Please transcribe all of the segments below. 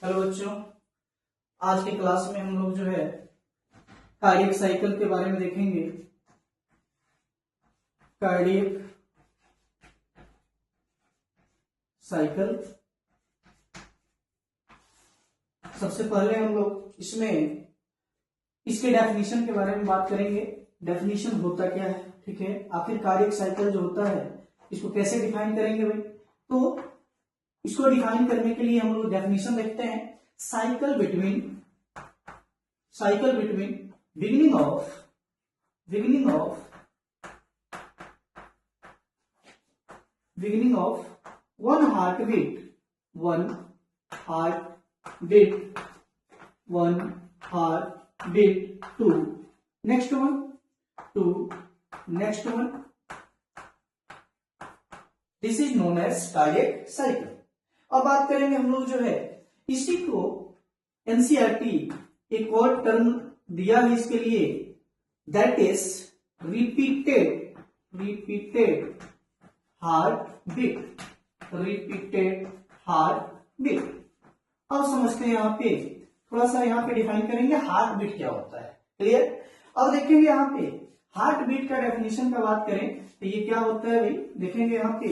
Hello बच्चों, आज की क्लास में हम लोग जो है कार्डियक साइकिल के बारे में देखेंगे। कार्डियक साइकिल, सबसे पहले हम लोग इसमें इसके डेफिनेशन के बारे में बात करेंगे। डेफिनेशन होता क्या है, ठीक है, आखिर कार्डियक साइकिल जो होता है इसको कैसे डिफाइन करेंगे भाई। तो इसको डिफाइन करने के लिए हम लोग डेफिनेशन देखते हैं। Cycle between beginning of one heartbeat to next one. This is known as cardiac cycle. अब बात करेंगे हम लोग जो है इसी को एनसीईआरटी एक और टर्म दिया है इसके लिए, that is repeated heart beat. अब समझते हैं, यहाँ पे थोड़ा सा यहाँ पे डिफाइन करेंगे हार्ट बीट क्या होता है। क्लियर। अब देखेंगे यहाँ पे हार्ट बीट का डेफिनेशन का बात करें तो ये क्या होता है भाई। देखेंगे यहाँ पे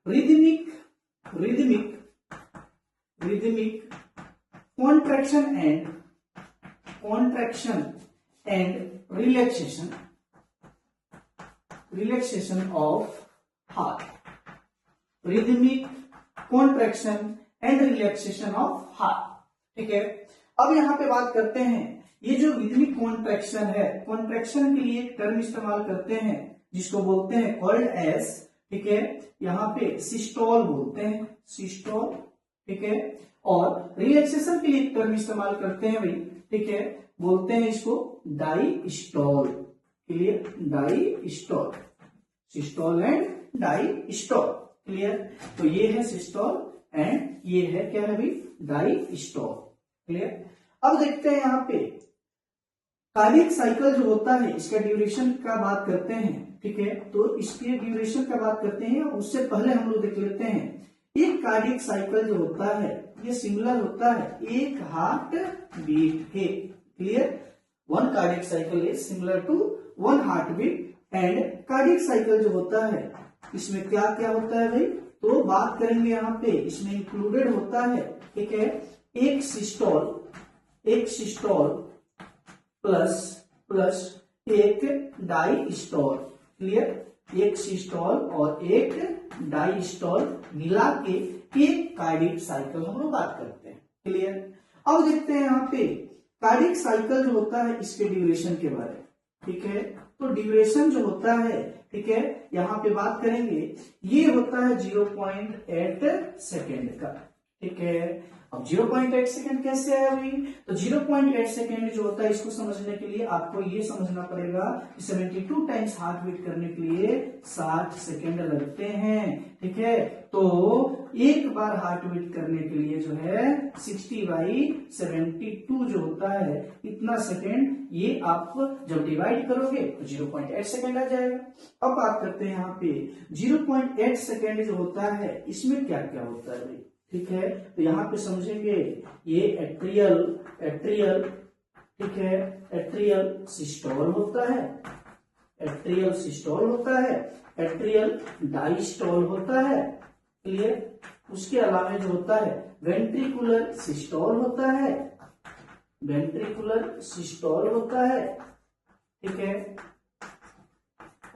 rhythmic contraction and relaxation of heart. Rhythmic contraction and relaxation of heart, ठीक है। अब यहाँ पे बात करते हैं, ये जो रिदमिक कॉन्ट्रैक्शन है, कॉन्ट्रैक्शन के लिए एक टर्म इस्तेमाल करते हैं जिसको बोलते हैं कॉल्ड एज, ठीक है, यहाँ पे सिस्टोल बोलते हैं, सिस्टोल, ठीक है। और रिलैक्सेशन के लिए एक टर्म इस्तेमाल करते हैं भाई, ठीक है, बोलते हैं इसको diastole. Clear, diastole, systole and diastole. Clear. तो ये है सिस्टोल एंड ये है क्या है भाई, डायस्टोल। क्लियर। अब देखते हैं यहाँ पे कार्डियक साइकिल जो होता है इसका ड्यूरेशन का बात करते हैं, ठीक है। तो इसके ड्यूरेशन का बात करते हैं, उससे पहले हम लोग देख लेते हैं एक कार्डियक साइकिल जो होता है ये सिमिलर होता है एक हार्ट बीट के। Clear. One cardiac cycle is similar to one heart beat and cardiac cycle जो होता है इसमें क्या क्या होता है भाई। तो बात करेंगे यहाँ पे इसमें इंक्लूडेड होता है, ठीक है, एक सिस्टोल प्लस एक डायस्टोल। क्लियर। एक सिस्टोल और एक डायस्टोल मिला के एक कार्डियक साइकिल हम लोग बात करते हैं। क्लियर। अब देखते हैं यहाँ पे कार्डियक साइकिल जो होता है इसके ड्यूरेशन के बारे में, ठीक है। तो ड्यूरेशन जो होता है, ठीक है, यहाँ पे बात करेंगे ये होता है 0.8 सेकेंड का, ठीक है। अब 0.8 सेकेंड कैसे आया भाई। तो 0.8 सेकेंड जो होता है इसको समझने के लिए आपको ये समझना पड़ेगा कि 72 टाइम्स हार्ट बीट करने के लिए 60 सेकेंड लगते हैं, ठीक है। तो एक बार हार्ट बीट करने के लिए जो है 60/72 जो होता है इतना सेकेंड, ये आप जब डिवाइड करोगे तो 0.8 सेकेंड आ जाएगा। अब बात करते हैं यहाँ पे 0.8 सेकेंड जो होता है इसमें क्या क्या होता है भाई, ठीक है। तो यहाँ पे समझेंगे ये एट्रियल, ठीक है, एट्रियल सिस्टोल होता है, एट्रियल डायस्टोल होता है। क्लियर। उसके अलावा जो होता है वेंट्रिकुलर सिस्टोल होता है, ठीक है,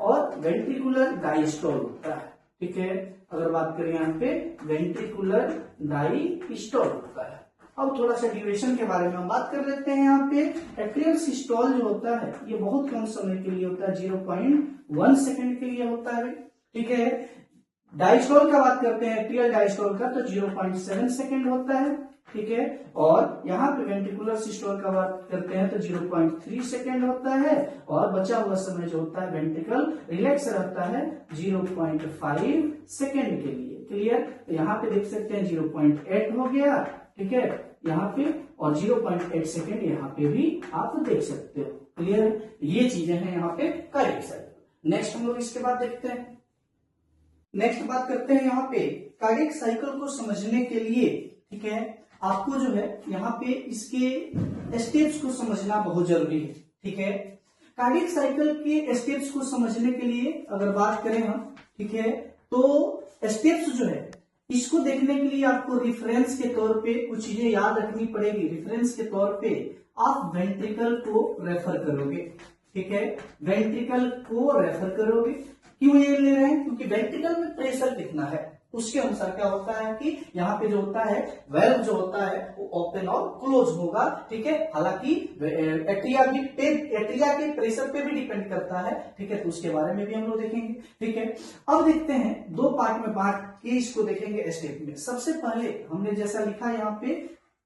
और वेंट्रिकुलर डायस्टोल होता है, ठीक है। अगर बात करें यहाँ पे वेंट्रिकुलर डायस्टोल होता है। अब थोड़ा सा ड्यूरेशन के बारे में हम बात कर लेते हैं। यहाँ पे एट्रियल सिस्टोल जो होता है ये बहुत कम समय के लिए होता है, 0.1 सेकेंड के लिए होता है, ठीक है। डायस्टोल का बात करते हैं, एट्रियल डायस्टोल का, तो 0.7 सेकेंड होता है, ठीक है। और यहाँ पे वेंट्रिकुलर सिस्टोल का बात करते हैं तो 0.3 सेकेंड होता है, और बचा हुआ समय जो होता है वेंट्रिकल रिलैक्स रहता है 0.5 सेकेंड के लिए। क्लियर। तो यहाँ पे देख सकते हैं 0.8 हो गया, ठीक है, यहाँ पे, और 0.8 सेकेंड यहाँ पे भी आप देख सकते हो। क्लियर। ये चीजें हैं यहाँ पे कार्डियक साइकिल। नेक्स्ट हम लोग इसके बाद देखते हैं, नेक्स्ट बात करते हैं यहाँ पे कार्डियक साइकिल को समझने के लिए, ठीक है, आपको जो है यहाँ पे इसके स्टेप्स को समझना बहुत जरूरी है, ठीक है। कार्डियक साइकिल के स्टेप्स को समझने के लिए अगर बात करें हम, ठीक है, तो स्टेप्स जो है इसको देखने के लिए आपको रेफरेंस के तौर पे कुछ चीजें याद रखनी पड़ेगी। रेफरेंस के तौर पे आप वेंट्रिकल को रेफर करोगे, ठीक है, वेंट्रिकल को रेफर करोगे। क्यों ये ले रहे हैं? क्योंकि वेंट्रिकल में प्रेशर कितना है उसके अनुसार क्या होता है कि यहाँ पे जो होता है वेल्व जो होता है वो ओपन और क्लोज होगा, ठीक है। हालांकि एट्रिया के प्रेशर पे भी डिपेंड करता है, ठीक है, तो उसके बारे में भी हम लोग देखेंगे, ठीक है। अब देखते हैं दो पार्ट में बांट के इसको देखेंगे स्टेप में। सबसे पहले हमने जैसा लिखा यहाँ पे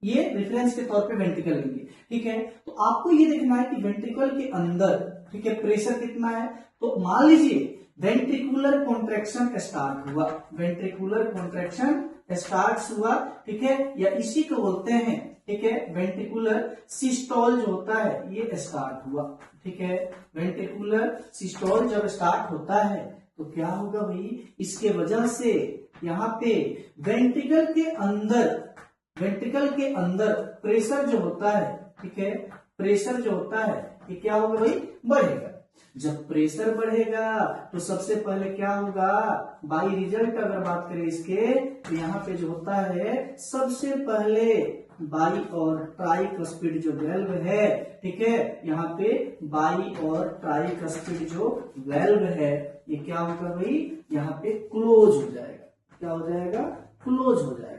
ये रेफरेंस के तौर पे वेंट्रिकल लेंगे, ठीक है। तो आपको ये देखना है कि वेंट्रिकल के अंदर, ठीक है, प्रेशर कितना है। तो मान लीजिए वेंट्रिकुलर कॉन्ट्रैक्शन स्टार्ट हुआ, वेंट्रिकुलर कॉन्ट्रैक्शन स्टार्ट हुआ, ठीक है, या इसी को बोलते हैं, ठीक है, वेंट्रिकुलर सिस्टोल जो होता है ये स्टार्ट हुआ, ठीक है। वेंट्रिकुलर सिस्टोल जब स्टार्ट होता है तो क्या होगा भाई, इसके वजह से यहाँ पे वेंट्रिकल के अंदर प्रेशर जो होता है, ठीक है, प्रेशर जो होता है ये क्या होगा भाई, बढ़ेगा। जब प्रेशर बढ़ेगा तो सबसे पहले क्या होगा, बाई रिजल्ट अगर बात करें इसके, तो यहाँ पे जो होता है सबसे पहले बाई और ट्राइकस्पिड जो वेल्व है, ठीक है, यहाँ पे बाई और ट्राइकस्पिड जो वेल्व है ये क्या होगा भाई, यहाँ पे क्लोज हो जाएगा। क्या हो जाएगा, क्लोज हो जाएगा।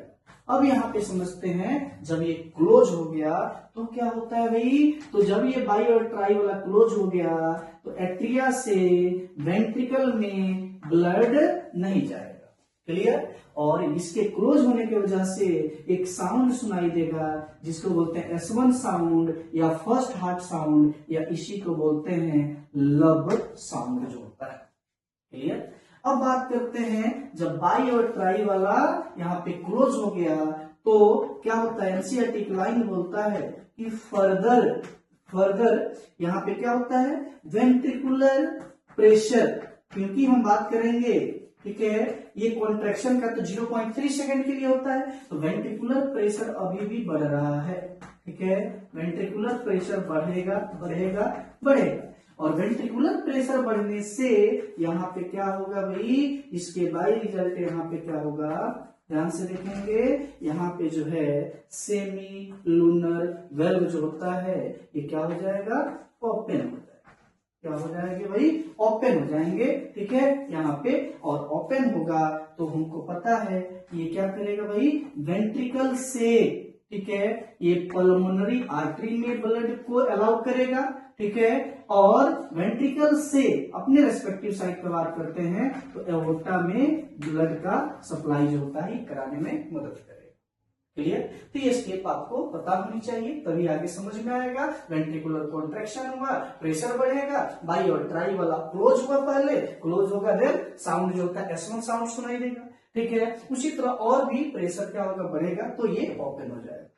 अब यहाँ पे समझते हैं जब ये क्लोज हो गया तो क्या होता है भाई, तो जब ये बाई और ट्राई वाला क्लोज हो गया तो एट्रिया से वेंट्रिकल में ब्लड नहीं जाएगा, क्लियर। और इसके क्लोज होने की वजह से एक साउंड सुनाई देगा जिसको बोलते हैं S1 साउंड या फर्स्ट हार्ट साउंड, या इसी को बोलते हैं लब साउंड जो होता है, क्लियर। अब बात करते हैं जब बाई और ट्राई वाला यहाँ पे क्लोज हो गया तो क्या होता है, एनसीईआरटी लाइन बोलता है कि फर्दर यहाँ पे क्या होता है, वेंट्रिकुलर प्रेशर, क्योंकि हम बात करेंगे, ठीक है, ये कॉन्ट्रैक्शन का तो 0.3 सेकंड के लिए होता है, तो वेंट्रिकुलर प्रेशर अभी भी बढ़ रहा है, ठीक है, वेंट्रिकुलर प्रेशर बढ़ेगा बढ़ेगा बढ़ेगा। और वेंट्रिकुलर प्रेशर बढ़ने से यहाँ पे क्या होगा भाई, इसके बाई रिजल्ट यहाँ पे क्या होगा, ध्यान से देखेंगे, यहाँ पे जो है सेमी लूनर वेल्व जो होता है ये क्या हो जाएगा, ओपन हो जाएगा। क्या हो जाएंगे भाई, ओपन हो जाएंगे, ठीक है, यहाँ पे। और ओपन होगा तो हमको पता है ये क्या करेगा भाई, वेंट्रिकल से, ठीक है, ये पल्मोनरी आर्टरी में ब्लड को अलाउ करेगा, ठीक है, और वेंट्रिकल से अपने रेस्पेक्टिव साइड पर बात करते हैं तो एओर्टा में ब्लड का सप्लाई जो होता है कराने में मदद करेगा, क्लियर। तो ये स्टेप आपको पता होनी चाहिए तभी आगे समझ में आएगा। वेंट्रिकुलर कॉन्ट्रैक्शन हुआ, प्रेशर बढ़ेगा, बाई और ट्राई वाला क्लोज हुआ, पहले क्लोज होगा, देन साउंड जो होता है S1 साउंड सुनाई देगा, ठीक है। उसी तरह और भी प्रेशर क्या होगा, बढ़ेगा तो ये ओपन हो जाएगा,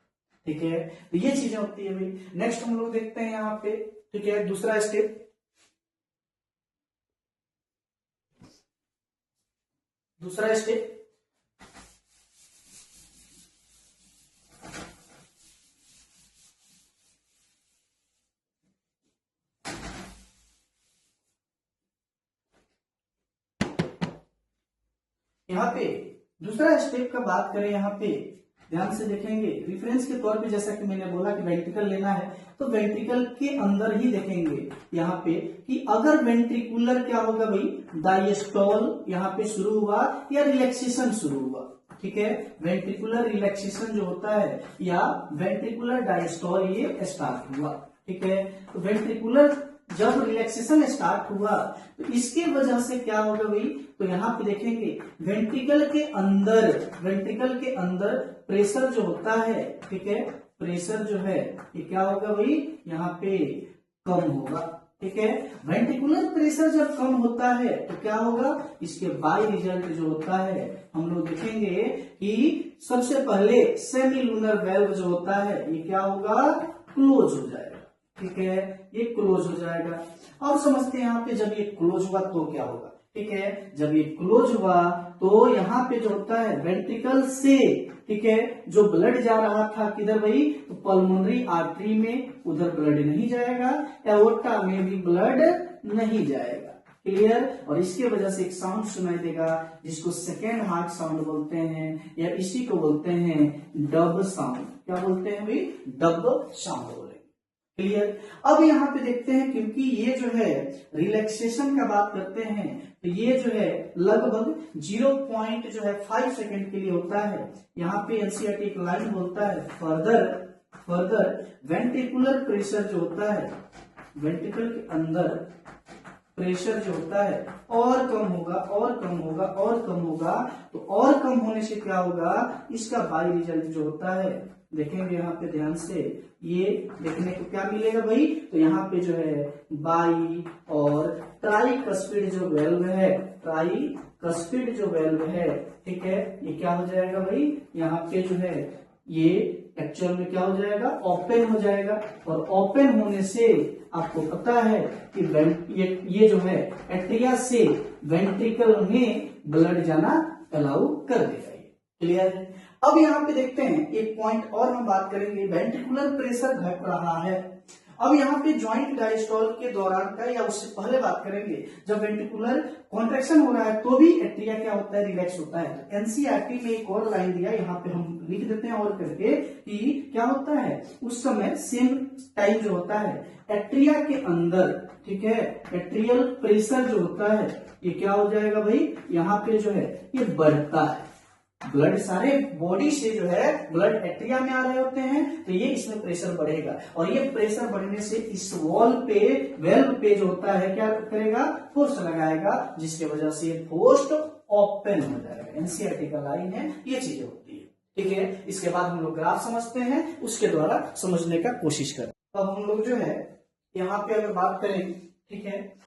ठीक है। तो ये चीजें होती है भाई। नेक्स्ट हम लोग देखते हैं यहाँ पे, ठीक है, दूसरा स्टेप, यहाँ पे दूसरा स्टेप का बात करें, यहाँ पे ध्यान से देखेंगे, रेफरेंस के तौर पे जैसा कि मैंने बोला कि वेंट्रिकल लेना है तो वेंट्रिकल के अंदर ही देखेंगे यहाँ पे कि अगर वेंट्रिकुलर क्या होगा भाई, डायस्टोल यहाँ पे शुरू हुआ या रिलैक्सेशन शुरू हुआ, ठीक है, वेंट्रिकुलर रिलैक्सेशन जो होता है या वेंट्रिकुलर डायस्टोल ये स्टार्ट हुआ, ठीक है। तो वेंट्रिकुलर जब रिलैक्सेशन स्टार्ट हुआ तो इसके वजह से क्या होगा भाई, तो यहाँ पे देखेंगे वेंट्रिकल के अंदर प्रेशर जो होता है, ठीक है, प्रेशर जो है ये क्या होगा भाई, यहाँ पे कम होगा, ठीक है। वेंट्रिकुलर प्रेशर जब कम होता है तो क्या होगा, इसके बाई रिजल्ट जो होता है हम लोग देखेंगे कि सबसे पहले सेमी लूनर वेल्व जो होता है ये क्या होगा, क्लोज हो जाएगा, ठीक है, ये क्लोज हो जाएगा। अब समझते हैं यहाँ पे जब ये क्लोज हुआ तो क्या होगा, ठीक है, जब ये क्लोज हुआ तो यहाँ पे जो होता है वेंट्रिकल से ठीक है, जो ब्लड जा रहा था किधर भाई, तो पल्मोनरी आर्टरी में, उधर ब्लड नहीं जाएगा, एओर्टा में भी ब्लड नहीं जाएगा। क्लियर। और इसके वजह से एक साउंड सुनाई देगा जिसको सेकेंड हार्ट साउंड बोलते हैं, या इसी को बोलते हैं डब साउंड। क्या बोलते हैं भाई, डब साउंड बोले। क्लियर। अब यहाँ पे देखते हैं, क्योंकि ये जो है रिलैक्सेशन का बात करते हैं, तो ये जो है लगभग 0.5 सेकेंड के लिए होता है। यहाँ पे एनसीईआरटी एक लाइन बोलता है, फर्दर वेंट्रिकुलर प्रेशर जो होता है, वेंट्रिकल के अंदर प्रेशर जो होता है और कम होगा, और कम होगा, और कम होगा। तो और कम होने से क्या होगा, इसका बाई रिजल्ट जो होता है, देखेंगे यहाँ पे ध्यान से, ये देखने को क्या मिलेगा भाई, तो यहाँ पे जो है बाई और ट्राइकस्पिड जो वेल्व है, ट्राइकस्पिड जो वेल्व है, ठीक है, ये क्या हो जाएगा भाई, यहाँ पे जो है ये एक्चुअल में क्या हो जाएगा, ओपन हो जाएगा। और ओपन होने से आपको पता है कि ये जो है एट्रिया से वेंट्रिकल में ब्लड जाना अलाउ कर देगा। क्लियर है। अब यहाँ पे देखते हैं एक पॉइंट और हम बात करेंगे, वेंट्रिकुलर प्रेशर घट रहा है। अब यहाँ पे जॉइंट डायस्टोल के दौरान का या उससे पहले बात करेंगे, जब वेंट्रिकुलर कॉन्ट्रैक्शन हो रहा है तो भी एट्रिया क्या होता है, रिलैक्स होता है। तो एनसीईआरटी में एक और लाइन दिया, यहाँ पे हम लिख देते हैं और करके, कि क्या होता है उस समय सेम टाइम जो होता है एट्रिया के अंदर, ठीक है, एट्रियल प्रेशर जो होता है ये क्या हो जाएगा भाई, यहाँ पे जो है ये बढ़ता है। ब्लड सारे बॉडी से जो है ब्लड एट्रिया में आ रहे होते हैं, तो ये इसमें प्रेशर बढ़ेगा, और ये प्रेशर बढ़ने से इस वॉल पे, वेल्व पे जो होता है क्या करेगा, फोर्स लगाएगा, जिसकी वजह से ये फोर्स ओपन हो जाएगा। एनसीईआरटी का लाइन है, ये चीजें होती है। ठीक है, इसके बाद हम लोग ग्राफ समझते हैं, उसके द्वारा समझने का कोशिश करें। अब हम लोग जो है यहाँ पे अगर बात करें, ठीक है,